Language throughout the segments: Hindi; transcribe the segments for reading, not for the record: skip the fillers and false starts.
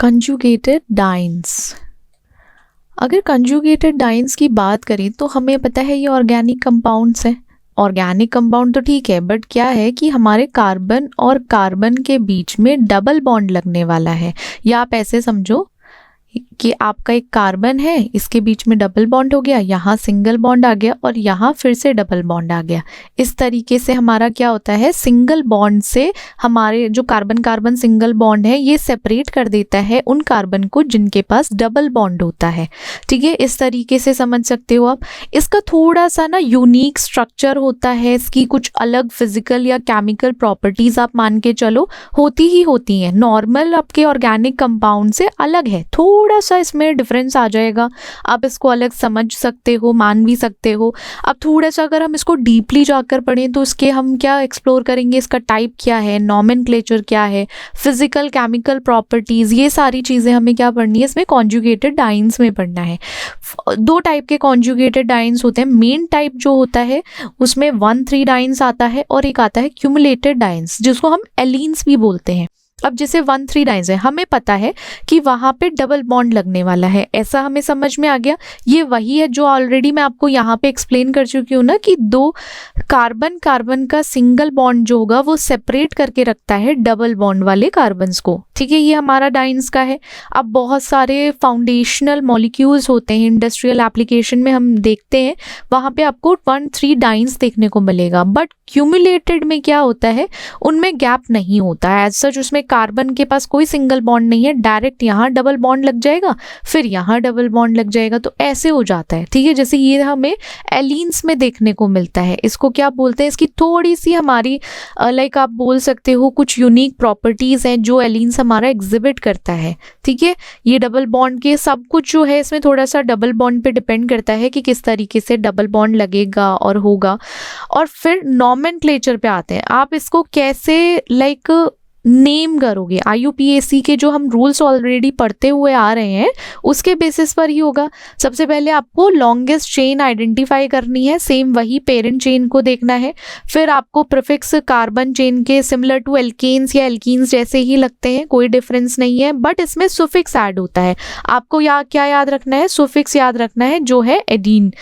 Conjugated dance. अगर कंजुगेटेड डाइन्स की बात करें तो हमें पता है ये ऑर्गेनिक कंपाउंड्स हैं। ऑर्गेनिक कंपाउंड तो ठीक है, बट क्या है कि हमारे कार्बन और कार्बन के बीच में डबल बॉन्ड लगने वाला है। या आप ऐसे समझो कि आपका एक कार्बन है, इसके बीच में डबल बॉन्ड हो गया, यहाँ सिंगल बॉन्ड आ गया और यहाँ फिर से डबल बॉन्ड आ गया। इस तरीके से हमारा क्या होता है, सिंगल बॉन्ड से हमारे जो कार्बन कार्बन सिंगल बॉन्ड है ये सेपरेट कर देता है उन कार्बन को जिनके पास डबल बॉन्ड होता है। ठीक है, इस तरीके से समझ सकते हो आप। इसका थोड़ा सा ना यूनिक स्ट्रक्चर होता है, इसकी कुछ अलग फिजिकल या केमिकल प्रॉपर्टीज आप मान के चलो होती ही होती हैं। नॉर्मल आपके ऑर्गेनिक कंपाउंड से अलग है, थोड़ा सा इसमें डिफरेंस आ जाएगा। आप इसको अलग समझ सकते हो, मान भी सकते हो। अब थोड़ा सा अगर हम इसको डीपली जाकर पढ़ें तो इसके हम क्या एक्सप्लोर करेंगे, इसका टाइप क्या है, नॉमेनक्लेचर क्या है, फिजिकल केमिकल प्रॉपर्टीज, ये सारी चीज़ें हमें क्या पढ़नी है, इसमें कॉन्जुगेटेड डाइन्स में पढ़ना है। दो टाइप के कॉन्जुगेटेड डाइन्स होते हैं। मेन टाइप जो होता है उसमें 1,3 डाइन्स आता है और एक आता है क्यूमुलेटेड डाइन्स जिसको हम एलीन्स भी बोलते हैं। अब जैसे 1,3 डाइन्स है, हमें पता है कि वहाँ पे डबल बॉन्ड लगने वाला है, ऐसा हमें समझ में आ गया। ये वही है जो ऑलरेडी मैं आपको यहाँ पे एक्सप्लेन कर चुकी हूँ ना, कि दो कार्बन कार्बन का सिंगल बॉन्ड जो होगा वो सेपरेट करके रखता है डबल बॉन्ड वाले कार्बन्स को। ठीक है, ये हमारा डाइन्स का है। अब बहुत सारे फाउंडेशनल मॉलिक्यूल्स होते हैं इंडस्ट्रियल एप्लीकेशन में, हम देखते हैं वहाँ पे आपको 1,3 डाइन्स देखने को मिलेगा। बट क्यूमुलेटेड में क्या होता है, उनमें गैप नहीं होता है एज सच। उसमें कार्बन के पास कोई सिंगल बॉन्ड नहीं है, डायरेक्ट यहाँ डबल बॉन्ड लग जाएगा, फिर यहाँ डबल बॉन्ड लग जाएगा, तो ऐसे हो जाता है। ठीक है, जैसे ये हमें एलीन्स में देखने को मिलता है। इसको क्या बोलते हैं, इसकी थोड़ी सी हमारी लाइक आप बोल सकते हो कुछ यूनिक प्रॉपर्टीज हैं जो एलीन्स हमारा एग्जिबिट करता है। ठीक है, ये डबल बॉन्ड के सब कुछ जो है इसमें थोड़ा सा डबल बॉन्ड पे डिपेंड करता है कि किस तरीके से डबल बॉन्ड लगेगा और होगा। और फिर नॉमेनक्लेचर पे आते हैं, आप इसको कैसे लाइक नेम करोगे। IUPAC के जो हम रूल्स ऑलरेडी पढ़ते हुए आ रहे हैं उसके बेसिस पर ही होगा। सबसे पहले आपको लॉन्गेस्ट चेन आइडेंटिफाई करनी है, सेम वही पेरेंट चेन को देखना है। फिर आपको प्रीफिक्स कार्बन चेन के सिमिलर टू एल्केन्स या एल्कीन्स जैसे ही लगते हैं, कोई डिफरेंस नहीं है, बट इसमें सुफिक्स ऐड होता है। आपको क्या याद रखना है, सुफिक्स याद रखना है जो है एडीन,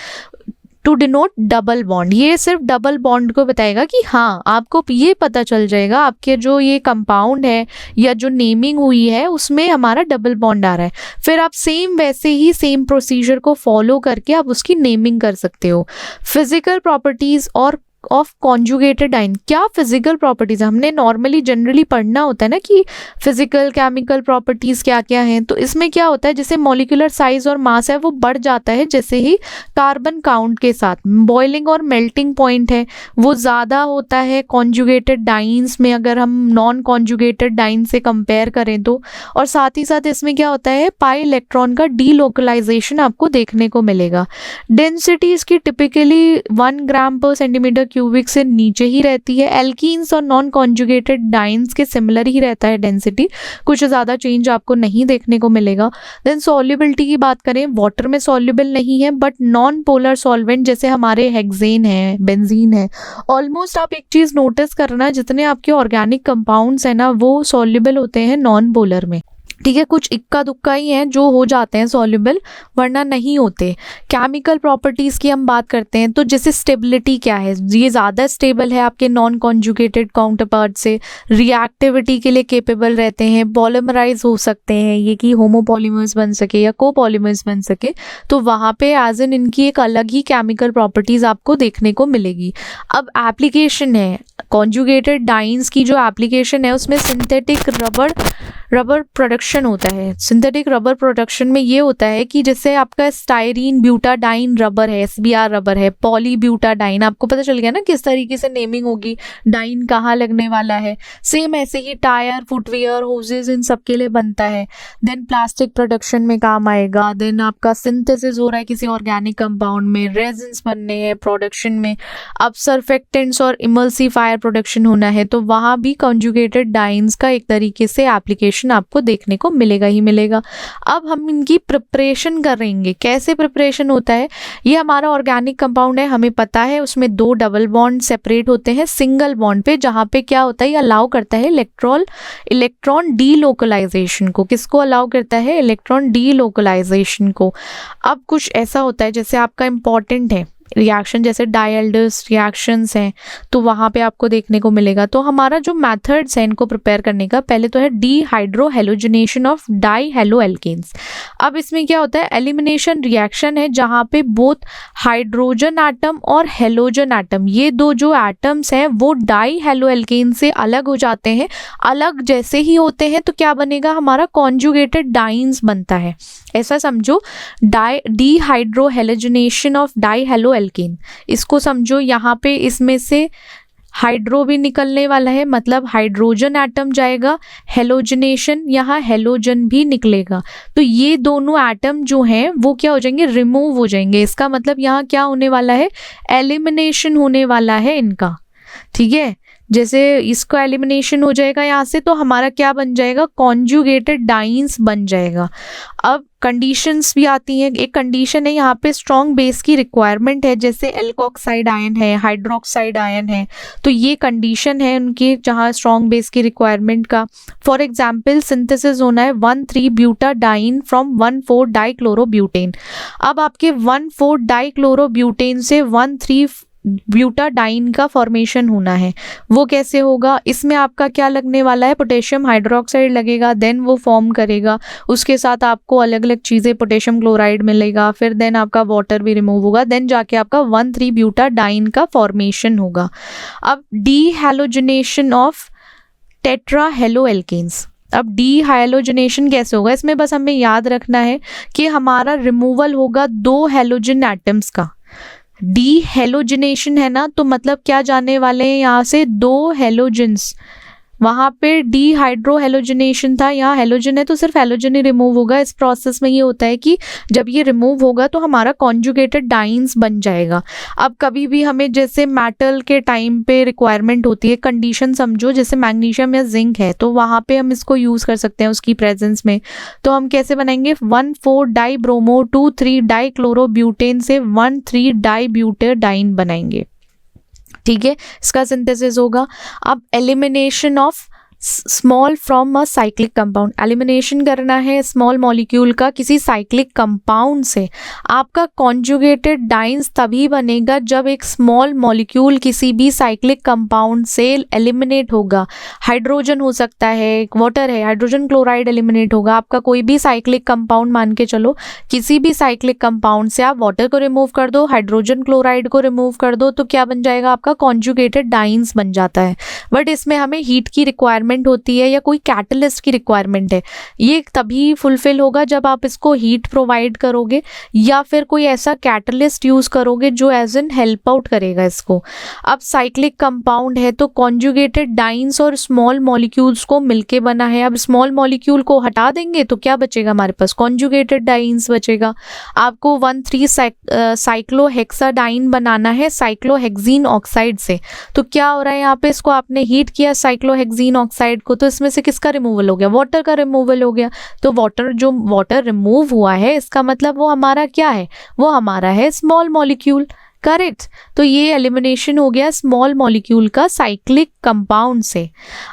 टू डिनोट डबल बॉन्ड। ये सिर्फ डबल बॉन्ड को बताएगा कि हाँ, आपको ये पता चल जाएगा आपके जो ये कंपाउंड है या जो नेमिंग हुई है उसमें हमारा डबल बॉन्ड आ रहा है। फिर आप सेम वैसे ही सेम प्रोसीजर को फॉलो करके आप उसकी नेमिंग कर सकते हो। फिजिकल प्रॉपर्टीज और ऑफ कॉन्जुगेटेड डाइन, क्या फिजिकल प्रॉपर्टीज हमने नॉर्मली जनरली पढ़ना होता है ना कि फिजिकल केमिकल प्रॉपर्टीज क्या क्या हैं। तो इसमें क्या होता है, जैसे मॉलिक्यूलर साइज और मास है वो बढ़ जाता है जैसे ही कार्बन काउंट के साथ। बॉइलिंग और मेल्टिंग पॉइंट है वो ज़्यादा होता है कॉन्जुगेटेड डाइन्स में अगर हम नॉन कॉन्जुगेटेड डाइन से कंपेयर करें तो। और साथ ही साथ इसमें क्या होता है, पाई इलेक्ट्रॉन का डीलोकलाइजेशन आपको देखने को मिलेगा। डेंसिटी इसकी टिपिकली 1 ग्राम पर सेंटीमीटर क्यूबिक से नीचे ही रहती है। एल्कीन्स और नॉन कॉन्जुगेटेड डाइन्स के सिमिलर ही रहता है डेंसिटी, कुछ ज़्यादा चेंज आपको नहीं देखने को मिलेगा। देन सॉल्युबिलिटी की बात करें, वाटर में सॉल्युबल नहीं है, बट नॉन पोलर सॉल्वेंट जैसे हमारे हेक्सेन है, बेंजीन है, ऑलमोस्ट आप एक चीज़ नोटिस करना, जितने आपके ऑर्गेनिक कंपाउंड्स हैं ना वो सॉल्युबल होते हैं नॉन पोलर में। ठीक है, कुछ इक्का दुक्का ही हैं जो हो जाते हैं सॉल्युबल, वरना नहीं होते। केमिकल प्रॉपर्टीज़ की हम बात करते हैं तो जैसे स्टेबिलिटी क्या है, ये ज़्यादा स्टेबल है आपके नॉन कॉन्जुगेटेड काउंटरपार्ट से। रिएक्टिविटी के लिए केपेबल रहते हैं, पॉलीमराइज हो सकते हैं, ये कि होमोपॉलीमर्स बन सके या कोपॉलीमर्स बन सके, तो वहाँ पे एज एन इनकी एक अलग ही केमिकल प्रॉपर्टीज़ आपको देखने को मिलेगी। अब एप्लीकेशन है कॉन्जुगेटेड डाइन्स की, जो एप्लीकेशन है उसमें सिंथेटिक रबर प्रोडक्शन होता है। सिंथेटिक रबर प्रोडक्शन में ये होता है कि जैसे आपका स्टायरीन ब्यूटाडाइन रबर है, SBR रबर है, पॉली ब्यूटाडाइन, आपको पता चल गया ना किस तरीके से नेमिंग होगी, डाइन कहाँ लगने वाला है। सेम ऐसे ही टायर, फुटवेयर, होजेस, इन सब के लिए बनता है। देन प्लास्टिक प्रोडक्शन में काम आएगा। देन आपका सिंथेसिस हो रहा है किसी ऑर्गेनिक कंपाउंड में, रेजिन्स बनने हैं प्रोडक्शन में। अब सर्फेक्टेंट्स और इमल्सिफायर प्रोडक्शन होना है तो वहाँ भी कॉन्जुगेटेड डाइन्स का एक तरीके से एप्लीकेशन आपको देखने को मिलेगा ही मिलेगा। अब हम इनकी प्रिपरेशन करेंगे। कैसे प्रिपरेशन होता है? ये हमारा ऑर्गेनिक कंपाउंड है, हमें पता है उसमें 2 डबल बॉन्ड सेपरेट होते हैं सिंगल बॉन्ड पे, जहाँ पे क्या होता है, ये अलाउ करता है इलेक्ट्रॉन डीलोकलाइजेशन को। किसको अलाउ करता है? इलेक्ट्रॉन डीलोकलाइजेशन को। अब कुछ ऐसा होता है जैसे आपका इंपॉर्टेंट है रिएक्शन, जैसे डायल्डस रिएक्शंस हैं, तो वहाँ पे आपको देखने को मिलेगा। तो हमारा जो मेथड्स है इनको प्रिपेयर करने का, पहले तो है dehydrohalogenation of dihalo alkanes. अब इसमें क्या होता है? एलिमिनेशन रिएक्शन है जहाँ पे बोथ हाइड्रोजन एटम और हेलोजन एटम, ये दो जो एटम्स हैं वो डाई हेलो एल्केन से अलग हो जाते हैं। अलग जैसे ही होते हैं तो क्या बनेगा? हमारा कॉन्जुगेटेड डाइन्स बनता है। ऐसा समझो, dehydrohalogenation of die halo alkane, इसको समझो यहाँ पे इसमें से हाइड्रो भी निकलने वाला है, मतलब हाइड्रोजन एटम जाएगा, हेलोजनेशन, यहाँ हेलोजन भी निकलेगा। तो ये दोनों एटम जो हैं वो क्या हो जाएंगे? रिमूव हो जाएंगे। इसका मतलब यहाँ क्या होने वाला है? एलिमिनेशन होने वाला है इनका। ठीक है, जैसे इसका एलिमिनेशन हो जाएगा यहाँ से, तो हमारा क्या बन जाएगा? कॉन्जुगेटेड डाइन्स बन जाएगा। अब कंडीशंस भी आती हैं। एक कंडीशन है यहाँ पे स्ट्रॉन्ग बेस की रिक्वायरमेंट है, जैसे एल्कोक्साइड आयन है, हाइड्रोक्साइड आयन है, तो ये कंडीशन है उनकी जहाँ स्ट्रॉन्ग बेस की रिक्वायरमेंट का। फॉर एग्जाम्पल सिंथेसिस होना है 1,3-ब्यूटाडाइन फ्रॉम 1,4-डाइक्लोरोब्यूटेन। अब आपके 1,4-डाइक्लोरोब्यूटेन से 1,3-ब्यूटाडाइन का फॉर्मेशन होना है। वो कैसे होगा? इसमें आपका क्या लगने वाला है? पोटेशियम हाइड्रोक्साइड लगेगा, देन वो फॉर्म करेगा, उसके साथ आपको अलग अलग चीज़ें, पोटेशियम क्लोराइड मिलेगा, फिर देन आपका वाटर भी रिमूव होगा, देन जाके आपका 1,3-ब्यूटाडाइन का फॉर्मेशन होगा। अब डीहैलोजिनेशन ऑफ टेट्रा हेलो एल्केन्स। अब डीहाइलोजिनेशन कैसे होगा? इसमें बस हमें याद रखना है कि हमारा रिमूवल होगा 2 हेलोजन एटम्स का। डीहेलोजिनेशन है ना, तो मतलब क्या जाने वाले हैं यहाँ से? 2 हेलोजन्स। वहाँ पे डीहाइड्रोहेलोजिनेशन था, यहाँ हेलोजन है तो सिर्फ हेलोजन ही रिमूव होगा। इस प्रोसेस में ये होता है कि जब ये रिमूव होगा तो हमारा कॉन्जुगेटेड डाइन्स बन जाएगा। अब कभी भी हमें जैसे मेटल के टाइम पे रिक्वायरमेंट होती है, कंडीशन समझो, जैसे मैग्नीशियम या जिंक है, तो वहाँ पे हम इसको यूज़ कर सकते हैं उसकी प्रेजेंस में। तो हम कैसे बनाएंगे? 1,4-डाइब्रोमो 2,3-डाइक्लोरोब्यूटेन से 1,3-डाइब्यूटाडाइन बनाएंगे। ठीक है, इसका सिंथेसिस होगा। अब elimination of small from a cyclic compound, elimination करना है स्मॉल मॉलिक्यूल का किसी साइक्लिक कंपाउंड से। आपका कॉन्जुगेटेड डाइन्स तभी बनेगा जब एक स्मॉल मॉलिक्यूल किसी भी साइक्लिक कंपाउंड से एलिमिनेट होगा। हाइड्रोजन हो सकता है, वाटर है, हाइड्रोजन क्लोराइड एलिमिनेट होगा। आपका कोई भी साइक्लिक कंपाउंड मान के चलो, किसी भी साइक्लिक कंपाउंड से आप वाटर को रिमूव कर दो, हाइड्रोजन क्लोराइड को रिमूव कर दो, तो क्या बन जाएगा? आपका कॉन्जुगेटेड डाइन्स बन जाता है। बट इसमें हमें हीट की रिक्वायरमेंट होती है या कोई कैटलिस्ट की रिक्वायरमेंट है। ये तभी फुलफिल होगा जब आप इसको हीट प्रोवाइड करोगे या फिर कोई ऐसा कैटलिस्ट यूज करोगे जो एज एन हेल्प आउट करेगा इसको। अब साइक्लिक कंपाउंड है तो कॉन्जुगेटेड डाइन्स और स्मॉल मॉलिक्यूल्स को मिलके बना है। अब स्मॉल मॉलिक्यूल को हटा देंगे तो क्या बचेगा हमारे पास? कॉन्जुगेटेड डाइन्स बचेगा। आपको 1,3-साइक्लोहेक्साडाइन बनाना है साइक्लोहेक्सीन ऑक्साइड से। तो क्या हो रहा है यहाँ पे? इसको आपने हीट किया साइक्लोहेक्सीन ऑक्साइड को, तो इसमें से किसका रिमूवल हो गया? वाटर का रिमूवल हो गया। तो वाटर रिमूव हुआ है, इसका मतलब वो हमारा क्या है? वो हमारा है स्मॉल मॉलिक्यूल। करेक्ट। तो ये एलिमिनेशन हो गया स्मॉल मॉलिक्यूल का साइक्लिक कंपाउंड से।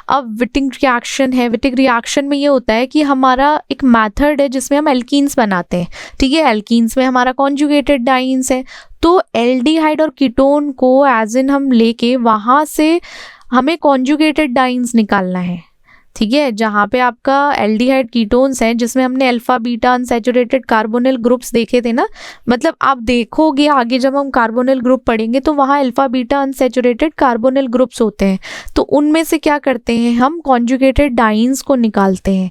अब विटिंग रिएक्शन है। विटिंग रिएक्शन में ये होता है कि हमारा एक मेथड है जिसमें हम एल्कीन्स बनाते हैं। ठीक है, एल्कीन्स में हमारा कॉन्जुगेटेड डाइन्स है, तो एल्डिहाइड और कीटोन को एज इन हम लेके वहाँ से हमें कॉन्जुगेटेड डाइन्स निकालना है। ठीक है, जहाँ पे आपका एल्डिहाइड कीटोन्स हैं, जिसमें हमने alpha beta unsaturated carbonyl groups देखे थे ना, मतलब आप देखोगे आगे जब हम कार्बोनिल ग्रुप पढ़ेंगे तो वहाँ alpha beta unsaturated carbonyl groups होते हैं। तो उनमें से क्या करते हैं हम? कॉन्जुगेटेड डाइन्स को निकालते हैं।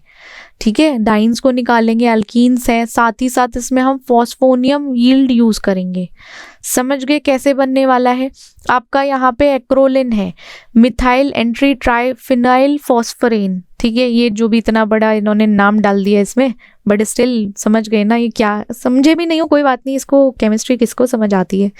ठीक है, डाइन्स को निकालेंगे, अल्कीन्स है, साथ ही साथ इसमें हम फॉस्फोनियम यील्ड यूज करेंगे। समझ गए कैसे बनने वाला है। आपका यहाँ पे एक्रोलिन है, मिथाइल एंट्री ट्राइफिनाइल फॉस्फोरेन, ठीक है, ये जो भी इतना बड़ा इन्होंने नाम डाल दिया इसमें, बट स्टिल समझ गए ना, ये क्या, समझे भी नहीं हो कोई बात नहीं, इसको केमिस्ट्री किसको समझ आती है,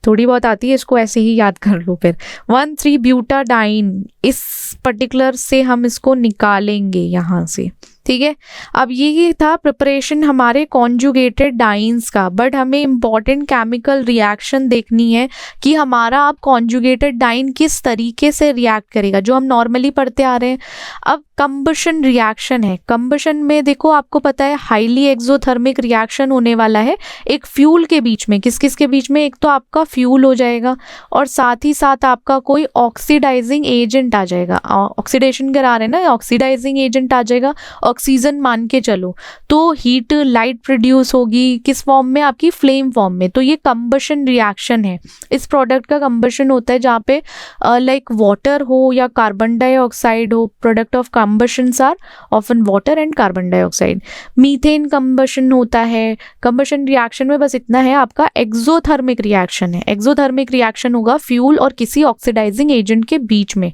थोड़ी बहुत आती है, इसको ऐसे ही याद कर लो। फिर 1,3-ब्यूटाडाइन, इस पर्टिकुलर से हम इसको निकालेंगे यहाँ से, ठीक है। अब ये था प्रिपरेशन हमारे कॉन्जुगेटेड डाइन्स का, बट हमें इंपॉर्टेंट केमिकल रिएक्शन देखनी है कि हमारा अब कॉन्जुगेटेड डाइन किस तरीके से रिएक्ट करेगा, जो हम नॉर्मली पढ़ते आ रहे हैं। अब कंबशन रिएक्शन है, कंबशन में देखो आपको पता है हाईली एक्सोथर्मिक रिएक्शन होने वाला है एक फ्यूल के बीच में। किस किस के बीच में? एक तो आपका फ्यूल हो जाएगा और साथ ही साथ आपका कोई ऑक्सीडाइजिंग एजेंट आ जाएगा, ऑक्सीडेशन करा रहे हैं ना, ऑक्सीडाइजिंग एजेंट आ जाएगा, ऑक्सीजन मान के चलो, तो हीट लाइट प्रोड्यूस होगी किस फॉर्म में? आपकी फ्लेम फॉर्म में। तो ये कंबशन रिएक्शन है, इस प्रोडक्ट का कंबशन होता है जहाँ पे लाइक वाटर हो या कार्बन डाइऑक्साइड हो, product of combustions are often water and carbon dioxide. Methane combustion होता है। कंबशन रिएक्शन में बस इतना है, आपका एक्सोथर्मिक रिएक्शन है, एक्सोथर्मिक रिएक्शन होगा फ्यूल और किसी ऑक्सीडाइजिंग एजेंट के बीच में।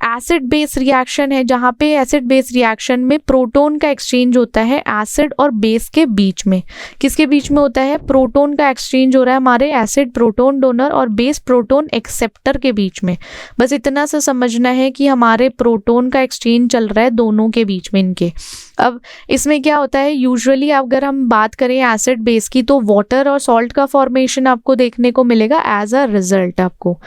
एसिड बेस रिएक्शन है, जहाँ पे एसिड बेस रिएक्शन में प्रोटॉन का एक्सचेंज होता है एसिड और बेस के बीच में। किसके बीच में होता है? प्रोटॉन का एक्सचेंज हो रहा है हमारे एसिड प्रोटॉन डोनर और बेस प्रोटॉन एक्सेप्टर के बीच में। बस इतना सा समझना है कि हमारे प्रोटॉन का एक्सचेंज चल रहा है दोनों के बीच में इनके। अब इसमें क्या होता है, यूजुअली अगर हम बात करें एसिड बेस की, तो वाटर और सॉल्ट का फॉर्मेशन आपको देखने को मिलेगा एज अ रिजल्ट। आपको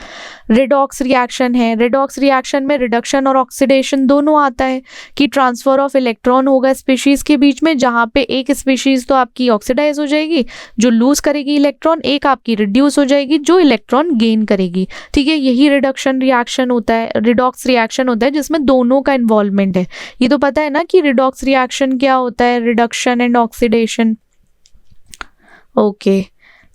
रेडॉक्स रिएक्शन है, रेडॉक्स रिएक्शन में रिडक्शन और ऑक्सीडेशन दोनों आता है कि ट्रांसफर ऑफ इलेक्ट्रॉन होगा स्पीशीज के बीच में, जहाँ पे एक स्पीशीज तो आपकी ऑक्सीडाइज हो जाएगी जो लूज करेगी इलेक्ट्रॉन, एक आपकी रिड्यूस हो जाएगी जो इलेक्ट्रॉन गेन करेगी, ठीक है। यही रिडक्शन रिएक्शन होता है, रिडॉक्स रिएक्शन होता है जिसमें दोनों का इन्वॉल्वमेंट है। ये तो पता है ना कि रिडॉक्स रिएक्शन क्या होता है, रिडक्शन एंड ऑक्सीडेशन। ओके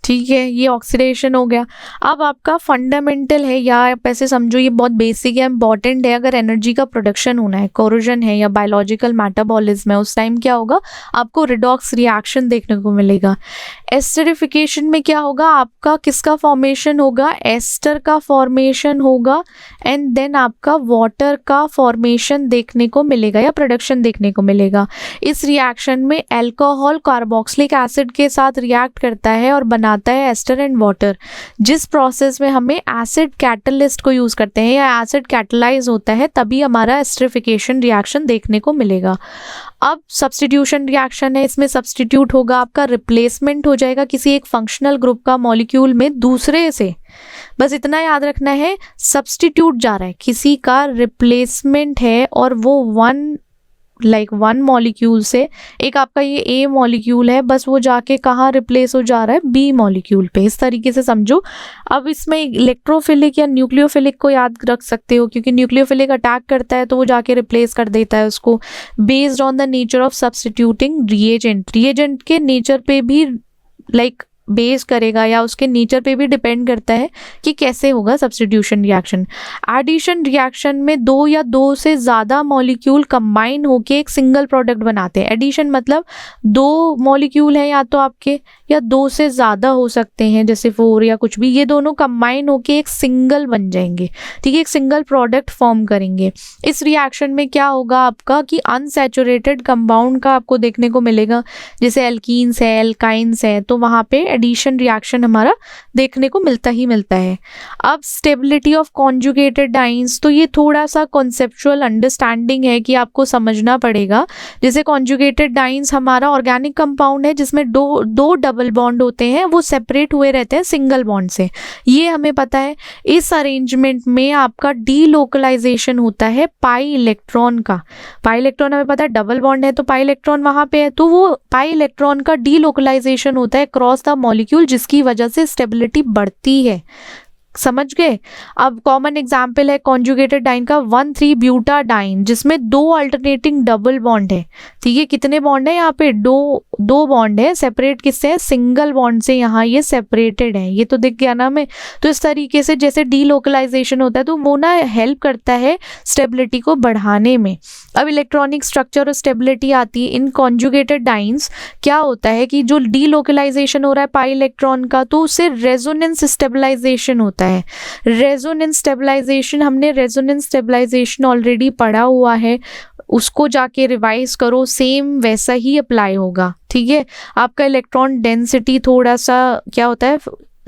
ठीक है, ये ऑक्सीडेशन हो गया। अब आपका फंडामेंटल है, या आप ऐसे समझो ये बहुत बेसिक है, इंपॉर्टेंट है। अगर एनर्जी का प्रोडक्शन होना है, कोरोजन है या बायोलॉजिकल मेटाबॉलिज्म है, उस टाइम क्या होगा, आपको रिडॉक्स रिएक्शन देखने को मिलेगा। एस्टरिफिकेशन में क्या होगा, आपका किसका फॉर्मेशन होगा, एस्टर का फॉर्मेशन होगा, एंड देन आपका वाटर का फॉर्मेशन देखने को मिलेगा या प्रोडक्शन देखने को मिलेगा। इस रिएक्शन में अल्कोहल कार्बोक्सिलिक एसिड के साथ रिएक्ट करता है और बनाता है एस्टर एंड वाटर। जिस प्रोसेस में हमें एसिड कैटलिस्ट को यूज करते हैं या एसिड कैटलाइज होता है, तभी हमारा एस्टरिफिकेशन रिएक्शन देखने को मिलेगा। अब सब्स्टिट्यूशन रिएक्शन है, इसमें सब्स्टिट्यूट होगा आपका, रिप्लेसमेंट हो जाएगा किसी एक फंक्शनल ग्रुप का मॉलिक्यूल में दूसरे से। बस इतना याद रखना है, सब्स्टिट्यूट जा रहा है, किसी का रिप्लेसमेंट है और वो वन मॉलिक्यूल से, एक आपका ये ए मॉलिक्यूल है, बस वो जाके कहाँ रिप्लेस हो जा रहा है, बी मॉलिक्यूल पे। इस तरीके से समझो। अब इसमें इलेक्ट्रोफिलिक या न्यूक्लियोफिलिक को याद रख सकते हो, क्योंकि न्यूक्लियोफिलिक अटैक करता है तो वो जाके रिप्लेस कर देता है उसको। Based on the nature of substituting reagent, reagent के नेचर पे भी बेस करेगा या उसके नेचर पे भी डिपेंड करता है कि कैसे होगा सब्स्टिट्यूशन रिएक्शन। एडिशन रिएक्शन में दो या दो से ज़्यादा मॉलिक्यूल कंबाइन होके एक सिंगल प्रोडक्ट बनाते हैं। एडिशन मतलब दो मॉलिक्यूल हैं या तो आपके, या दो से ज़्यादा हो सकते हैं, जैसे 4 या कुछ भी, ये दोनों कंबाइन होके एक सिंगल बन जाएंगे, ठीक है, एक सिंगल प्रोडक्ट फॉर्म करेंगे। इस रिएक्शन में क्या होगा आपका कि अनसैचुरेटेड कंपाउंड का आपको देखने को मिलेगा, जैसे एल्कीन्स है, एल्काइंस है, तो वहाँ पे एडिशन रिएक्शन हमारा देखने को मिलता ही मिलता है। अब स्टेबिलिटी ऑफ कॉन्जुगेटेड डाइन्स, तो ये थोड़ा सा कॉन्सेप्चुअल अंडरस्टैंडिंग है कि आपको समझना पड़ेगा। जैसे कॉन्जुगेटेड डाइन्स हमारा ऑर्गेनिक कंपाउंड है जिसमें दो डबल बॉन्ड होते हैं, वो सेपरेट हुए रहते हैं सिंगल बॉन्ड से, ये हमें पता है। इस अरेंजमेंट में आपका डीलोकलाइजेशन होता है पाई इलेक्ट्रॉन का। पाई इलेक्ट्रॉन हमें पता है डबल बॉन्ड है तो पाई इलेक्ट्रॉन वहाँ पे है, तो वो पाई इलेक्ट्रॉन का डीलोकलाइजेशन होता है क्रॉस द मॉलिक्यूल, जिसकी वजह से स्टेबिलिटी बढ़ती है। समझ गए। अब कॉमन एग्जाम्पल है कॉन्जुगेटेड डाइन का 1,3-ब्यूटाडाइन, जिसमें 2 अल्टरनेटिंग डबल बॉन्ड है। ठीक है, कितने बॉन्ड है यहाँ पे? दो बॉन्ड है। सेपरेट किससे है? सिंगल बॉन्ड से यहाँ ये सेपरेटेड है। ये तो दिख गया ना हमें। तो इस तरीके से जैसे डीलोकलाइजेशन होता है तो वो ना हेल्प करता है स्टेबिलिटी को बढ़ाने में। अब इलेक्ट्रॉनिक स्ट्रक्चर और स्टेबिलिटी आती है इन कॉन्जुगेटेड डाइन्स। क्या होता है कि जो डीलोकलाइजेशन हो रहा है पाई इलेक्ट्रॉन का, तो उससे रेजोनेंस स्टेबलाइजेशन होता है। रेजोनेंस स्टेबलाइजेशन, हमने रेजोनेंस स्टेबलाइजेशन ऑलरेडी पढ़ा हुआ है, उसको जाके रिवाइज करो, सेम वैसा ही अप्लाई होगा। ठीक है, आपका इलेक्ट्रॉन डेंसिटी थोड़ा सा क्या होता है,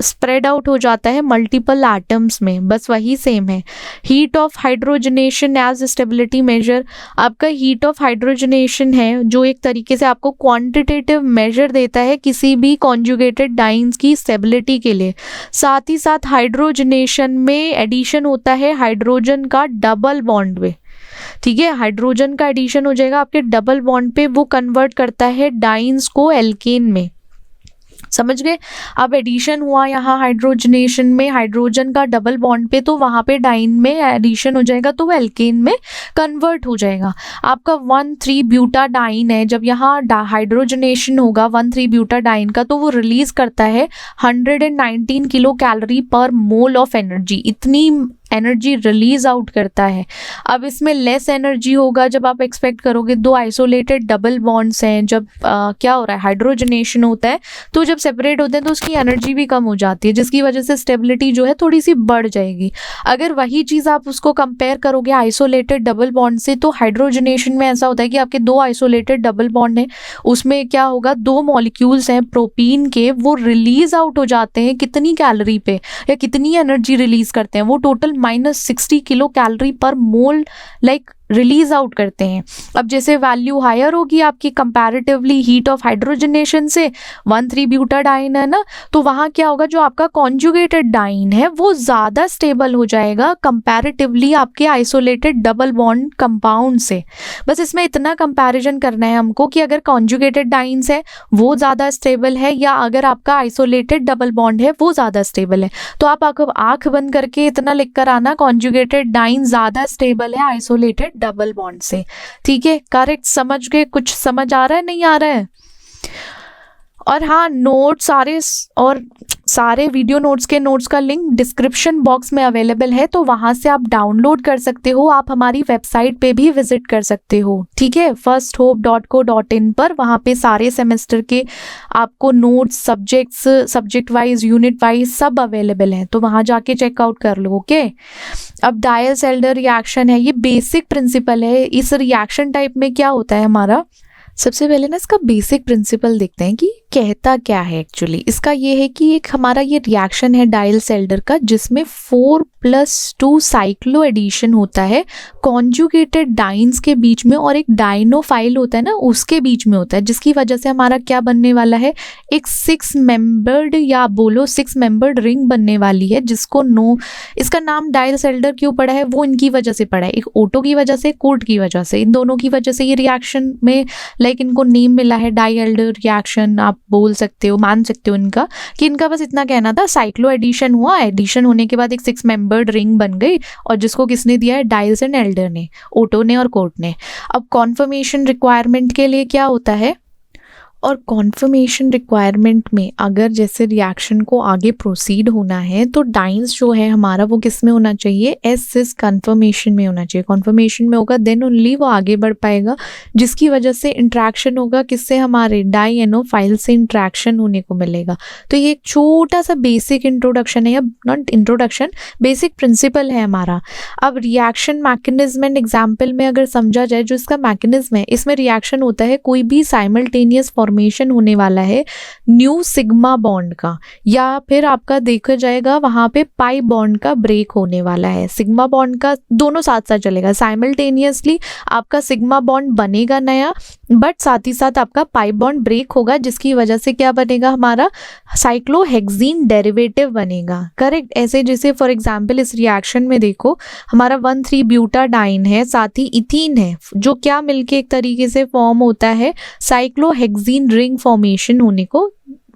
स्प्रेड आउट हो जाता है मल्टीपल एटम्स में, बस वही सेम है। Heat of hydrogenation as stability measure, आपका हीट ऑफ हाइड्रोजनेशन है जो एक तरीके से आपको क्वांटिटेटिव मेजर देता है किसी भी कॉन्जुगेटेड डाइन्स की स्टेबिलिटी के लिए। साथ ही साथ हाइड्रोजनेशन में एडिशन होता है हाइड्रोजन का डबल बॉन्ड में। ठीक है, हाइड्रोजन का एडिशन हो जाएगा आपके डबल बॉन्ड पे, वो कन्वर्ट करता है डाइन्स को एल्केन में। समझ गए। अब एडिशन हुआ यहाँ हाइड्रोजनेशन में हाइड्रोजन का डबल बॉन्ड पे, तो वहाँ पे डाइन में एडिशन हो जाएगा तो वो एल्केन में कन्वर्ट हो जाएगा। आपका 1,3-ब्यूटाडाइन है, जब यहाँ हाइड्रोजनेशन होगा 1,3-ब्यूटाडाइन का, तो वो रिलीज करता है 119 किलो कैलोरी पर मोल ऑफ एनर्जी। इतनी एनर्जी रिलीज आउट करता है। अब इसमें लेस एनर्जी होगा जब आप एक्सपेक्ट करोगे, 2 आइसोलेटेड डबल बॉन्ड्स हैं, जब क्या हो रहा है, हाइड्रोजनेशन होता है, तो जब सेपरेट होते हैं तो उसकी एनर्जी भी कम हो जाती है, जिसकी वजह से स्टेबिलिटी जो है थोड़ी सी बढ़ जाएगी। अगर वही चीज़ आप उसको कंपेयर करोगे आइसोलेटेड डबल बॉन्ड से, तो हाइड्रोजनेशन में ऐसा होता है कि आपके 2 आइसोलेटेड डबल बॉन्ड हैं, उसमें क्या होगा, 2 मॉलिक्यूल्स हैं प्रोपीन के, वो रिलीज आउट हो जाते हैं कितनी कैलोरी पे या कितनी एनर्जी रिलीज करते हैं, वो टोटल -60 किलो कैलोरी पर मोल रिलीज आउट करते हैं। अब जैसे वैल्यू हायर होगी आपकी कंपैरेटिवली हीट ऑफ हाइड्रोजनेशन से, 1,3-ब्यूटाडाइन है ना, तो वहाँ क्या होगा, जो आपका कॉन्जुगेटेड डाइन है वो ज़्यादा स्टेबल हो जाएगा कंपैरेटिवली आपके आइसोलेटेड डबल बॉन्ड कंपाउंड से। बस इसमें इतना कंपैरिजन करना है हमको कि अगर कॉन्जुगेटेड डाइन्स है वो ज़्यादा स्टेबल है या अगर आपका आइसोलेटेड डबल बॉन्ड है वो ज़्यादा स्टेबल है। तो आप आँख बंद करके इतना लिख कर आना, कॉन्जुगेटेड डाइन ज़्यादा स्टेबल है आइसोलेटेड डबल बॉन्ड से। ठीक है, करेक्ट। समझ गए? कुछ समझ आ रहा है, नहीं आ रहा है? और हाँ, नोट्स सारे वीडियो नोट्स के नोट्स का लिंक डिस्क्रिप्शन बॉक्स में अवेलेबल है, तो वहाँ से आप डाउनलोड कर सकते हो। आप हमारी वेबसाइट पे भी विजिट कर सकते हो। ठीक है, firsthope.co.in पर, वहाँ पे सारे सेमेस्टर के आपको notes, subject wise, unit wise सब अवेलेबल हैं, तो वहाँ जाके चेकआउट कर लो। ओके, अब डायल्स-एल्डर रिएक्शन है, ये बेसिक प्रिंसिपल है। इस रिएक्शन टाइप में क्या होता है हमारा, सबसे पहले ना इसका बेसिक प्रिंसिपल देखते हैं कि कहता क्या है एक्चुअली। इसका ये है कि एक हमारा ये रिएक्शन है डायल्स-एल्डर का, जिसमें 4+2 साइक्लो एडिशन होता है कॉन्जुगेटेड डाइन्स के बीच में, और एक डाइनोफाइल होता है ना उसके बीच में होता है, जिसकी वजह से हमारा क्या बनने वाला है, एक 6 मेंबर्ड या बोलो 6 मेंबर्ड रिंग बनने वाली है, जिसको इसका नाम डायल्स-एल्डर क्यों पड़ा है, वो इनकी वजह से पड़ा है, एक ओटो की वजह से, कोट की वजह से, इन दोनों की वजह से ये रिएक्शन में इनको नेम मिला है डाई-एल्डर रिएक्शन। आप बोल सकते हो, मान सकते हो इनका, कि इनका बस इतना कहना था, साइक्लो एडिशन हुआ, एडिशन होने के बाद एक 6 मेंबर्ड रिंग बन गई, और जिसको किसने दिया है, डाइल्स एंड एल्डर ने, ओटो ने और कोट ने। अब कॉन्फर्मेशन रिक्वायरमेंट के लिए क्या होता है, और कॉन्फर्मेशन रिक्वायरमेंट में अगर जैसे रिएक्शन को आगे प्रोसीड होना है तो डाइन्स जो है हमारा वो किस में होना चाहिए, एस कन्फर्मेशन में होना चाहिए। कन्फर्मेशन में होगा देन ओनली वो आगे बढ़ पाएगा, जिसकी वजह से इंट्रैक्शन होगा किससे, हमारे डाइएनोफाइल से इंट्रैक्शन होने को मिलेगा। तो ये एक छोटा सा बेसिक इंट्रोडक्शन है, या नॉट इंट्रोडक्शन, बेसिक प्रिंसिपल है हमारा। अब रिएक्शन मैकेनिज्म एंड एग्जाम्पल में अगर समझा जाए, जो इसका मैकेनिज्म है, इसमें रिएक्शन होता है, कोई भी साइमल्टेनियस फॉर्मेशन होने वाला है न्यू सिग्मा बॉन्ड का, या फिर आपका देखा जाएगा वहां पे पाई बॉन्ड का ब्रेक होने वाला है। सिग्मा बॉन्ड का दोनों साथ साथ चलेगा, साइमल्टेनियसली आपका सिग्मा बॉन्ड बनेगा नया, बट साथ ही साथ आपका पाई बॉन्ड ब्रेक होगा, जिसकी वजह से क्या बनेगा, हमारा साइक्लोहेक्सीन डेरिवेटिव बनेगा। करेक्ट। ऐसे जैसे फॉर एग्जाम्पल इस रिएक्शन में देखो, हमारा 1,3-ब्यूटाडाइन है, साथ ही इथीन है, जो क्या मिलके एक तरीके से फॉर्म होता है, साइक्लोहेक्सीन रिंग फॉर्मेशन होने को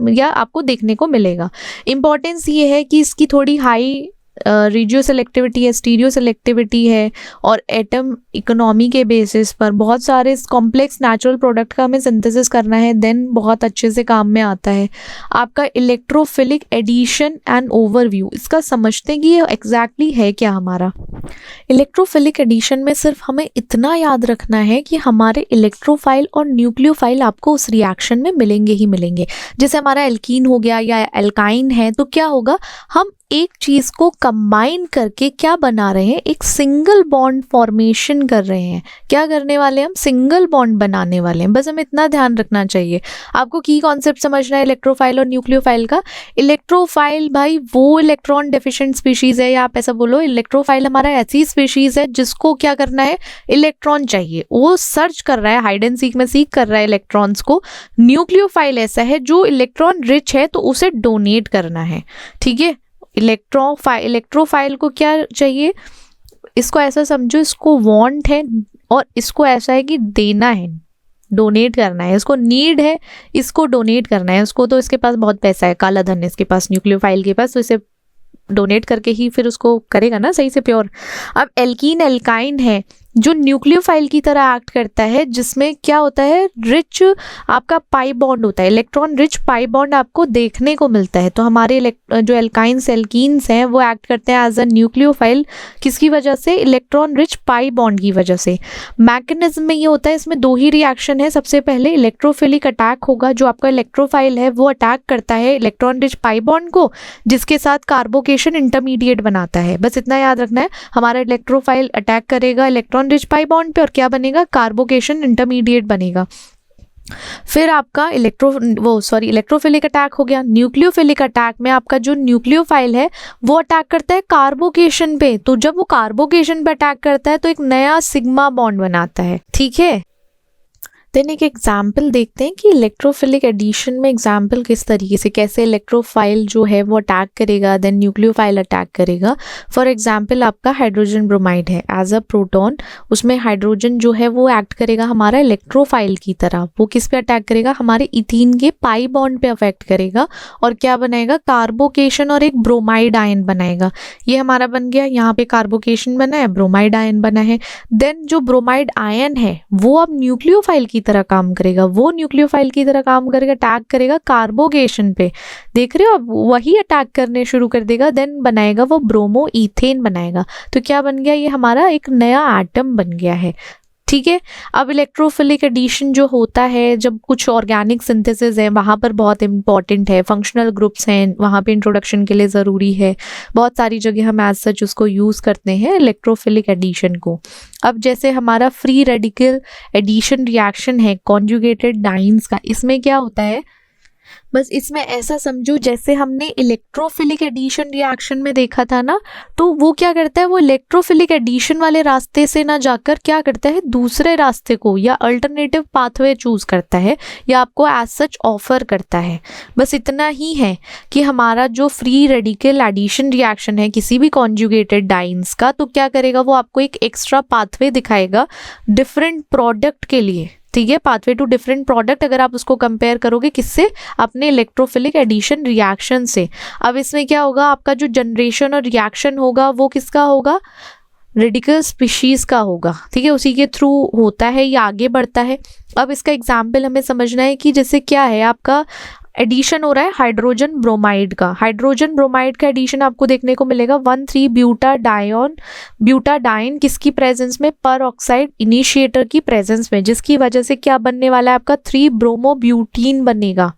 या आपको देखने को मिलेगा। इंपॉर्टेंस ये है कि इसकी थोड़ी हाई रेडियो सेलेक्टिविटी है, स्टीरियो सेलेक्टिविटी है, और एटम इकोनॉमी के बेसिस पर बहुत सारे कॉम्प्लेक्स नेचुरल प्रोडक्ट का हमें सिंथेसिस करना है, देन बहुत अच्छे से काम में आता है। आपका इलेक्ट्रोफिलिक एडिशन एंड ओवरव्यू, इसका समझते हैं कि ये एग्जैक्टली है क्या हमारा। इलेक्ट्रोफिलिक एडिशन में सिर्फ हमें इतना याद रखना है कि हमारे इलेक्ट्रोफाइल और न्यूक्लियोफाइल आपको उस रिएक्शन में मिलेंगे ही मिलेंगे। जैसे हमारा एल्कीन हो गया या एल्काइन है, तो क्या होगा, हम एक चीज को कंबाइन करके क्या बना रहे हैं, एक सिंगल बॉन्ड फॉर्मेशन कर रहे हैं। क्या करने वाले हैं हम, सिंगल बॉन्ड बनाने वाले हैं। बस हमें इतना ध्यान रखना चाहिए। आपको की कॉन्सेप्ट समझना है इलेक्ट्रोफाइल और न्यूक्लियोफाइल का। इलेक्ट्रोफाइल भाई वो इलेक्ट्रॉन डेफिशिएंट स्पीशीज है, या आप ऐसा बोलो इलेक्ट्रोफाइल हमारा ऐसी स्पीशीज है जिसको क्या करना है, इलेक्ट्रॉन चाहिए, वो सर्च कर रहा है, हाइड एंड सीक में सीख कर रहा है इलेक्ट्रॉन्स को। न्यूक्लियोफाइल ऐसा है जो इलेक्ट्रॉन रिच है तो उसे डोनेट करना है, ठीक है। इलेक्ट्रोफाइल को क्या चाहिए, इसको ऐसा समझो, इसको वांट है और इसको ऐसा है कि देना है, डोनेट करना है, इसको नीड है, इसको डोनेट करना है। उसको तो इसके पास बहुत पैसा है, काला धन है इसके पास, न्यूक्लियोफाइल के पास, तो इसे डोनेट करके ही फिर उसको करेगा ना सही से प्योर। अब एल्कीन एल्काइन है जो न्यूक्लियोफाइल की तरह एक्ट करता है, जिसमें क्या होता है, रिच आपका पाई बॉन्ड होता है, इलेक्ट्रॉन रिच पाई बॉन्ड आपको देखने को मिलता है। तो हमारे जो एल्काइंस एल्कीन्स हैं वो एक्ट करते हैं एज अ न्यूक्लियोफाइल, किसकी वजह से, इलेक्ट्रॉन रिच पाई बॉन्ड की वजह से। मैकेनिज्म में ये होता है, इसमें दो ही रिएक्शन है। सबसे पहले इलेक्ट्रोफिलिक अटैक होगा, जो आपका इलेक्ट्रोफाइल है वो अटैक करता है इलेक्ट्रॉन रिच पाई बॉन्ड को, जिसके साथ कार्बोकेशन इंटरमीडिएट बनाता है। बस इतना याद रखना है, हमारा इलेक्ट्रोफाइल अटैक करेगा इलेक्ट्रॉन रिच पाई बॉन्ड पे, और क्या बनेगा, कार्बोकेशन इंटरमीडिएट बनेगा। फिर आपका इलेक्ट्रोफिलिक अटैक हो गया। न्यूक्लियोफिलिक अटैक में आपका जो न्यूक्लियोफाइल है वो अटैक करता है कार्बोकेशन पे। तो जब वो कार्बोकेशन पे अटैक करता है तो एक नया सिग्मा बॉन्ड बनाता है, ठीक है। देन एक एग्जाम्पल देखते हैं कि इलेक्ट्रोफिलिक एडिशन में एग्जाम्पल किस तरीके से, कैसे इलेक्ट्रोफाइल जो है वो अटैक करेगा, देन न्यूक्लियोफाइल अटैक करेगा। फॉर एग्जाम्पल आपका हाइड्रोजन ब्रोमाइड है एज अ प्रोटॉन, उसमें हाइड्रोजन जो है वो एक्ट करेगा हमारा इलेक्ट्रोफाइल की तरह। वो किस पे अटैक करेगा, हमारे इथीन के पाई बॉन्ड पे अफेक्ट करेगा, और क्या बनाएगा, कार्बोकेशन और एक ब्रोमाइड आयन बनाएगा। ये हमारा बन गया, यहाँ पे कार्बोकेशन बना है, ब्रोमाइड आयन बना है। देन जो ब्रोमाइड आयन है वो अब न्यूक्लियोफाइल की तरह काम करेगा, वो न्यूक्लियोफाइल की तरह काम करेगा, अटैक करेगा कार्बोकेशन पे, देख रहे हो, अब वही अटैक करने शुरू कर देगा। देन बनाएगा वो ब्रोमो ईथेन बनाएगा। तो क्या बन गया, ये हमारा एक नया एटम बन गया है, ठीक है। अब इलेक्ट्रोफिलिक एडिशन जो होता है जब कुछ ऑर्गेनिक सिंथेसिस है, वहाँ पर बहुत इंपॉर्टेंट है। फंक्शनल ग्रुप्स हैं, वहाँ पे इंट्रोडक्शन के लिए ज़रूरी है। बहुत सारी जगह हम एज सच उसको यूज़ करते हैं इलेक्ट्रोफिलिक एडिशन को। अब जैसे हमारा फ्री रेडिकल एडिशन रिएक्शन है कॉन्जुगेटेड डाइन्स का, इसमें क्या होता है, बस इसमें ऐसा समझो जैसे हमने इलेक्ट्रोफिलिक एडिशन रिएक्शन में देखा था ना, तो वो क्या करता है, वो इलेक्ट्रोफिलिक एडिशन वाले रास्ते से ना जाकर क्या करता है, दूसरे रास्ते को या अल्टरनेटिव पाथवे चूज करता है, या आपको एज सच ऑफर करता है। बस इतना ही है कि हमारा जो फ्री रेडिकल एडिशन रिएक्शन है किसी भी कॉन्जुगेटेड डाइन्स का, तो क्या करेगा, वो आपको एक एक्स्ट्रा पाथवे दिखाएगा डिफरेंट प्रोडक्ट के लिए, ठीक है। पाथवे टू डिफरेंट प्रोडक्ट, अगर आप उसको कंपेयर करोगे किससे, अपने इलेक्ट्रोफिलिक एडिशन रिएक्शन से। अब इसमें क्या होगा, आपका जो जनरेशन और रिएक्शन होगा वो किसका होगा, रेडिकल स्पीशीज का होगा, ठीक है। उसी के थ्रू होता है, ये आगे बढ़ता है। अब इसका एग्जाम्पल हमें समझना है कि जैसे क्या है, आपका एडिशन हो रहा है हाइड्रोजन ब्रोमाइड का। हाइड्रोजन ब्रोमाइड का एडिशन आपको देखने को मिलेगा 1,3-ब्यूटाडाइन किसकी प्रेजेंस में, पर ऑक्साइड इनिशिएटर की प्रेजेंस में, जिसकी वजह से क्या बनने वाला है, आपका 3-ब्रोमोब्यूटीन बनेगा,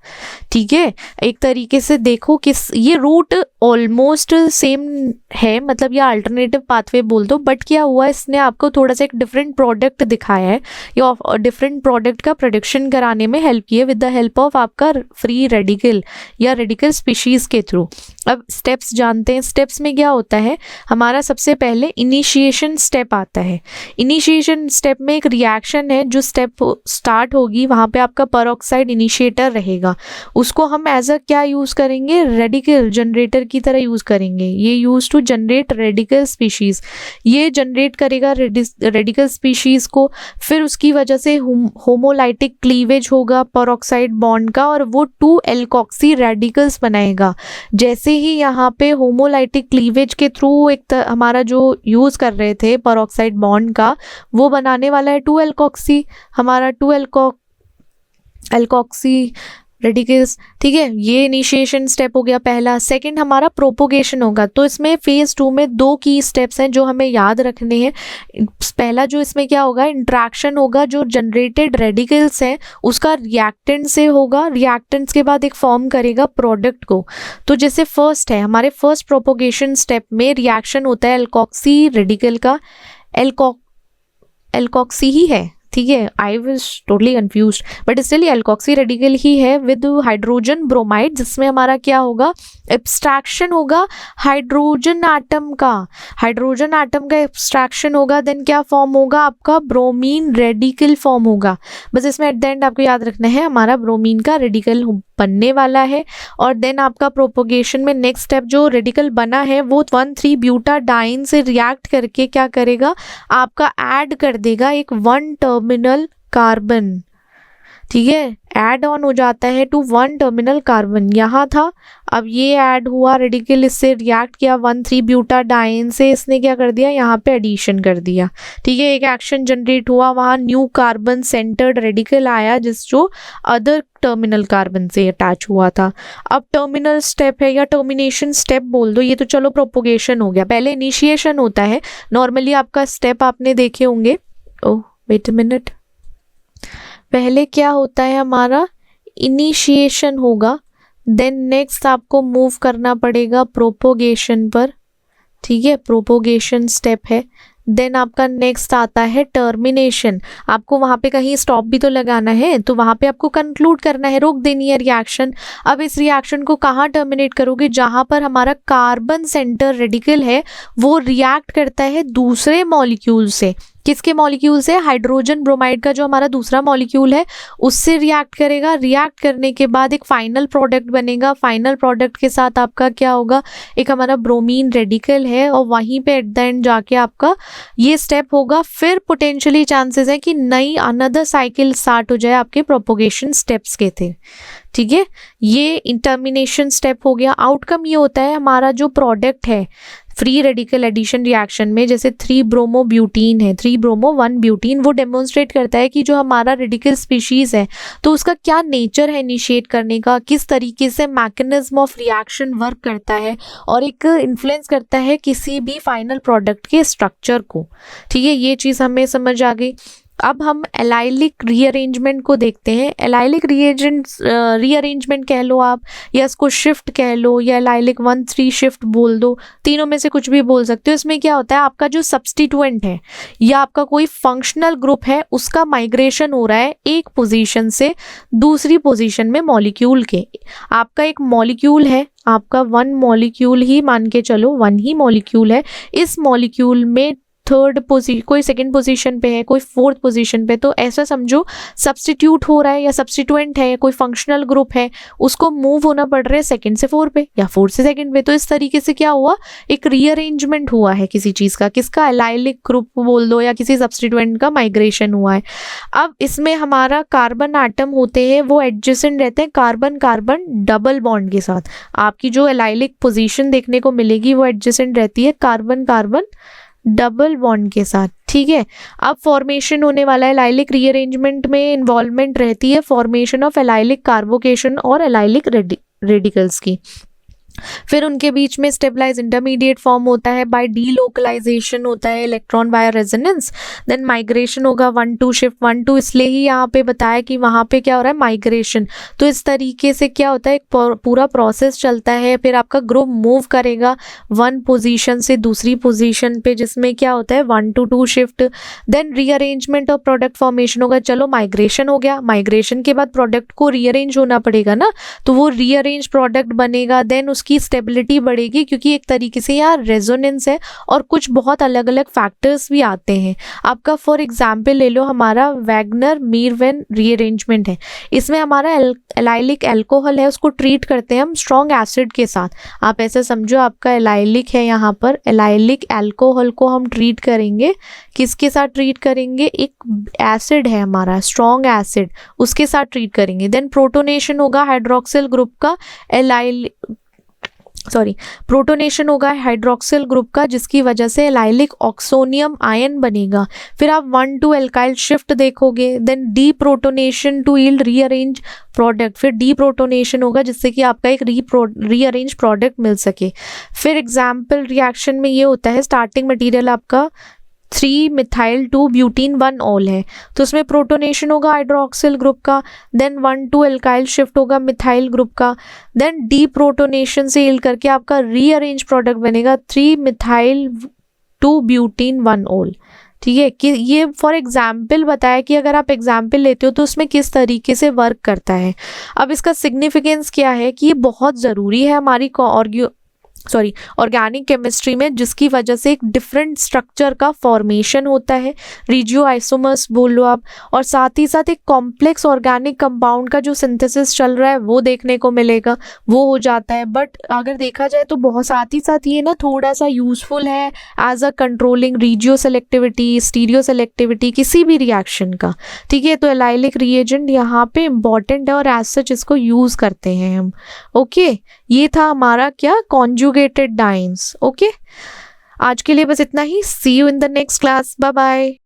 ठीक है। एक तरीके से देखो किस, ये रूट ऑलमोस्ट सेम है, मतलब ये अल्टरनेटिव पाथवे बोल दो, बट क्या हुआ, इसने आपको थोड़ा सा एक डिफरेंट प्रोडक्ट दिखाया है, या डिफरेंट प्रोडक्ट का प्रोडक्शन कराने में हेल्प किया विद द हेल्प ऑफ आपका फ्री रेडिकल या रेडिकल स्पीशीज के थ्रू। अब स्टेप्स जानते हैं, स्टेप्स में क्या होता है, हमारा सबसे पहले इनिशिएशन स्टेप आता है। इनिशिएशन स्टेप में एक रिएक्शन है, जो स्टेप स्टार्ट होगी वहाँ पे आपका परऑक्साइड इनिशिएटर रहेगा, उसको हम एज अ क्या यूज़ करेंगे, रेडिकल जनरेटर की तरह यूज़ करेंगे। ये use to generate radical species, ये जनरेट करेगा रेडिकल स्पीशीज को, फिर उसकी वजह से होमोलाइटिक क्लीवेज होगा परऑक्साइड बॉन्ड का, और वो 2 एल्कोक्सी रेडिकल्स बनाएगा। जैसे ही यहाँ पे होमोलाइटिक क्लीवेज के थ्रू एक हमारा जो यूज़ कर रहे थे पेरोक्साइड बॉन्ड का, वो बनाने वाला है 2 एल्कोक्सी, हमारा 2 एल्कोक्सी रेडिकल्स। ठीक है, ये इनिशिएशन स्टेप हो गया पहला। सेकंड हमारा प्रोपोगेशन होगा। तो इसमें फेज 2 में 2 की स्टेप्स हैं जो हमें याद रखने हैं। पहला जो इसमें क्या होगा, इंट्रैक्शन होगा, जो जनरेटेड रेडिकल्स हैं उसका रिएक्टेंट से होगा, रिएक्टेंट्स के बाद एक फॉर्म करेगा प्रोडक्ट को। तो जैसे फर्स्ट है हमारे फर्स्ट प्रोपोगेशन स्टेप में रिएक्शन होता है एल्कोक्सी रेडिकल का, एल्कोक्सी ही है, ठीक है, I was totally confuse, but still alkoxy radical ही है विद हाइड्रोजन ब्रोमाइड, जिसमें हमारा क्या होगा, एब्स्ट्रैक्शन होगा हाइड्रोजन एटम का, हाइड्रोजन एटम का एब्स्ट्रैक्शन होगा। देन क्या फॉर्म होगा आपका, ब्रोमीन रेडिकल फॉर्म होगा। बस इसमें एट द एंड आपको याद रखना है हमारा ब्रोमीन का रेडिकल बनने वाला है। और देन आपका प्रोपोगेशन में नेक्स्ट स्टेप जो रेडिकल बना है वो 1,3-ब्यूटाडाइन से रिएक्ट करके क्या करेगा, आपका ऐड कर देगा एक 1 टर्मिनल कार्बन। ठीक है, ऐड ऑन हो जाता है टू 1 टर्मिनल कार्बन, यहाँ था, अब ये ऐड हुआ रेडिकल, इससे रिएक्ट किया 1,3-ब्यूटाडाइन से, इसने क्या कर दिया, यहाँ पे एडिशन कर दिया। ठीक है, एक एक्शन जनरेट हुआ, वहाँ न्यू कार्बन सेंटर्ड रेडिकल आया जो अदर टर्मिनल कार्बन से अटैच हुआ था। अब टर्मिनल स्टेप है या टर्मिनेशन स्टेप बोल दो, ये तो चलो प्रोपोगेशन हो गया। पहले इनिशिएशन होता है, नॉर्मली आपका स्टेप आपने देखे होंगे। ओह वेट अ मिनट, पहले क्या होता है हमारा, इनिशिएशन होगा, देन नेक्स्ट आपको मूव करना पड़ेगा प्रोपोगेशन पर। ठीक है, प्रोपोगेशन स्टेप है। देन आपका नेक्स्ट आता है टर्मिनेशन, आपको वहाँ पे कहीं स्टॉप भी तो लगाना है, तो वहाँ पे आपको कंक्लूड करना है, रोक देनी है रिएक्शन। अब इस रिएक्शन को कहाँ टर्मिनेट करोगे, जहाँ पर हमारा कार्बन सेंटर रेडिकल है वो रिएक्ट करता है दूसरे मॉलिक्यूल से। किसके मॉलिक्यूल से, हाइड्रोजन ब्रोमाइड का जो हमारा दूसरा मॉलिक्यूल है उससे रिएक्ट करेगा। रिएक्ट करने के बाद एक फाइनल प्रोडक्ट बनेगा। फाइनल प्रोडक्ट के साथ आपका क्या होगा, एक हमारा ब्रोमीन रेडिकल है, और वहीं पे एट द एंड जाके आपका ये स्टेप होगा। फिर पोटेंशियली चांसेस है कि नई अनदर साइकिल स्टार्ट हो जाए आपके प्रोपोगेशन स्टेप्स के थे। ठीक है, ये टर्मिनेशन स्टेप हो गया। आउटकम ये होता है हमारा जो प्रोडक्ट है फ्री रेडिकल एडिशन रिएक्शन में, जैसे 3-ब्रोमोब्यूटीन है, 3-ब्रोमो-1-ब्यूटीन, वो डेमोन्स्ट्रेट करता है कि जो हमारा रेडिकल स्पीशीज है तो उसका क्या नेचर है इनिशिएट करने का, किस तरीके से मैकेनिज्म ऑफ रिएक्शन वर्क करता है, और एक इन्फ्लुएंस करता है किसी भी फाइनल प्रोडक्ट के स्ट्रक्चर को। ठीक है, ये चीज़ हमें समझ आ गई। अब हम एलाइलिक रीअरेंजमेंट को देखते हैं। एलाइलिक रीअरेंजमेंट कह लो आप, या इसको शिफ्ट कह लो, या एलाइलिक 1-3 शिफ्ट बोल दो, तीनों में से कुछ भी बोल सकते हो। इसमें क्या होता है, आपका जो सब्स्टिट्यूएंट है या आपका कोई फंक्शनल ग्रुप है उसका माइग्रेशन हो रहा है एक पोजीशन से दूसरी पोजीशन में मॉलिक्यूल के। आपका एक मॉलिक्यूल है, आपका 1 मॉलिक्यूल ही मान के चलो, 1 ही मॉलिक्यूल है, इस मॉलिक्यूल में थर्ड पोजीशन, कोई सेकंड पोजीशन पे है, कोई फोर्थ पोजीशन पे, तो ऐसा समझो सब्स्टिट्यूट हो रहा है या सब्स्टिट्यूएंट है, कोई फंक्शनल ग्रुप है, उसको मूव होना पड़ रहा है 2nd से 4 पे या 4th से 2nd पे। तो इस तरीके से क्या हुआ, एक रीअरेंजमेंट हुआ है किसी चीज़ का, किसका, एलाइलिक ग्रुप बोल दो, या किसी सब्स्टिट्यूएंट का माइग्रेशन हुआ है। अब इसमें हमारा कार्बन एटम होते हैं वो एडजेसेंट रहते हैं कार्बन कार्बन डबल बॉन्ड के साथ। आपकी जो एलाइलिक पोजीशन देखने को मिलेगी वो एडजेसेंट रहती है कार्बन कार्बन डबल बॉन्ड के साथ। ठीक है, अब फॉर्मेशन होने वाला है, एलाइलिक रीअरेंजमेंट में इन्वॉल्वमेंट रहती है फॉर्मेशन ऑफ एलाइलिक कार्बोकेशन और एलाइलिक रेडिकल्स की। फिर उनके बीच में स्टेबलाइज इंटरमीडिएट फॉर्म होता है, बाय डीलोकलाइजेशन होता है electron via resonance. Then migration होगा 1-2 शिफ्ट 1-2, इसलिए ही यहाँ पे बताया कि वहाँ पे क्या हो रहा है, माइग्रेशन। तो इस तरीके से क्या होता है, एक पूरा प्रोसेस चलता है। फिर आपका ग्रुप मूव करेगा 1 पोजीशन से दूसरी पोजीशन पे, जिसमें क्या होता है 1-2 शिफ्ट। देन रीअरेंजमेंट और प्रोडक्ट फॉर्मेशन होगा। चलो माइग्रेशन हो गया, माइग्रेशन के बाद प्रोडक्ट को रीअरेंज होना पड़ेगा ना, तो वो रीअरेंज प्रोडक्ट बनेगा। देन उसकी स्टेबिलिटी बढ़ेगी, क्योंकि एक तरीके से यहाँ रेजोनेंस है और कुछ बहुत अलग अलग फैक्टर्स भी आते हैं। आपका फॉर एग्जांपल ले लो, हमारा वैगनर मीरवेन रीअरेंजमेंट है, इसमें हमारा एलाइलिक अल्कोहल है, उसको ट्रीट करते हैं हम स्ट्रॉन्ग एसिड के साथ। आप ऐसे समझो, आपका एलाइलिक है, यहाँ पर एलाइलिक अल्कोहल को हम ट्रीट करेंगे, किसके साथ ट्रीट करेंगे, एक एसिड है हमारा स्ट्रॉन्ग एसिड, उसके साथ ट्रीट करेंगे। देन प्रोटोनेशन होगा हाइड्रोक्सिल ग्रुप का, प्रोटोनेशन होगा हाइड्रोक्सिल ग्रुप का, जिसकी वजह से एलाइलिक ऑक्सोनियम आयन बनेगा। फिर आप 1,2 एल्काइल शिफ्ट देखोगे। Then deprotonation to yield rearrange product, फिर डी प्रोटोनेशन होगा जिससे कि आपका एक रीअरेंज प्रोडक्ट मिल सके। फिर एग्जाम्पल रिएक्शन में ये होता है, स्टार्टिंग मटेरियल आपका 3-मिथाइल-2-ब्यूटीन-1-ऑल है, तो उसमें प्रोटोनेशन होगा हाइड्रोक्सिल ग्रुप का। देन 1,2 एल्काइल शिफ्ट होगा मिथाइल ग्रुप का। देन डी प्रोटोनेशन से यील्ड करके आपका रीअरेंज प्रोडक्ट बनेगा 3-मिथाइल-2-ब्यूटीन-1-ऑल। ठीक है, कि ये फॉर एग्जाम्पल बताया कि अगर आप एग्जाम्पल लेते हो तो उसमें किस तरीके से वर्क करता है। अब इसका सिग्निफिकेंस क्या है कि ये बहुत ज़रूरी है हमारी ऑर्गेनिक केमिस्ट्री में, जिसकी वजह से एक डिफरेंट स्ट्रक्चर का फॉर्मेशन होता है, रेडियो आइसोमर्स बोल लो आप, और साथ ही साथ एक कॉम्प्लेक्स ऑर्गेनिक कंपाउंड का जो सिंथेसिस चल रहा है वो देखने को मिलेगा, वो हो जाता है। बट अगर देखा जाए तो बहुत साथ ही साथ ये ना थोड़ा सा यूजफुल है as a controlling regioselectivity, stereoselectivity किसी भी रिएक्शन का। ठीक है, तो एलाइलिक रिएजेंट यहाँ पे इंपॉर्टेंट है और एज सच इसको यूज करते हैं हम। ओके, ये था हमारा क्या, कॉन्जुगेटेड डाइन्स। ओके, आज के लिए बस इतना ही। See you in the next class, bye bye.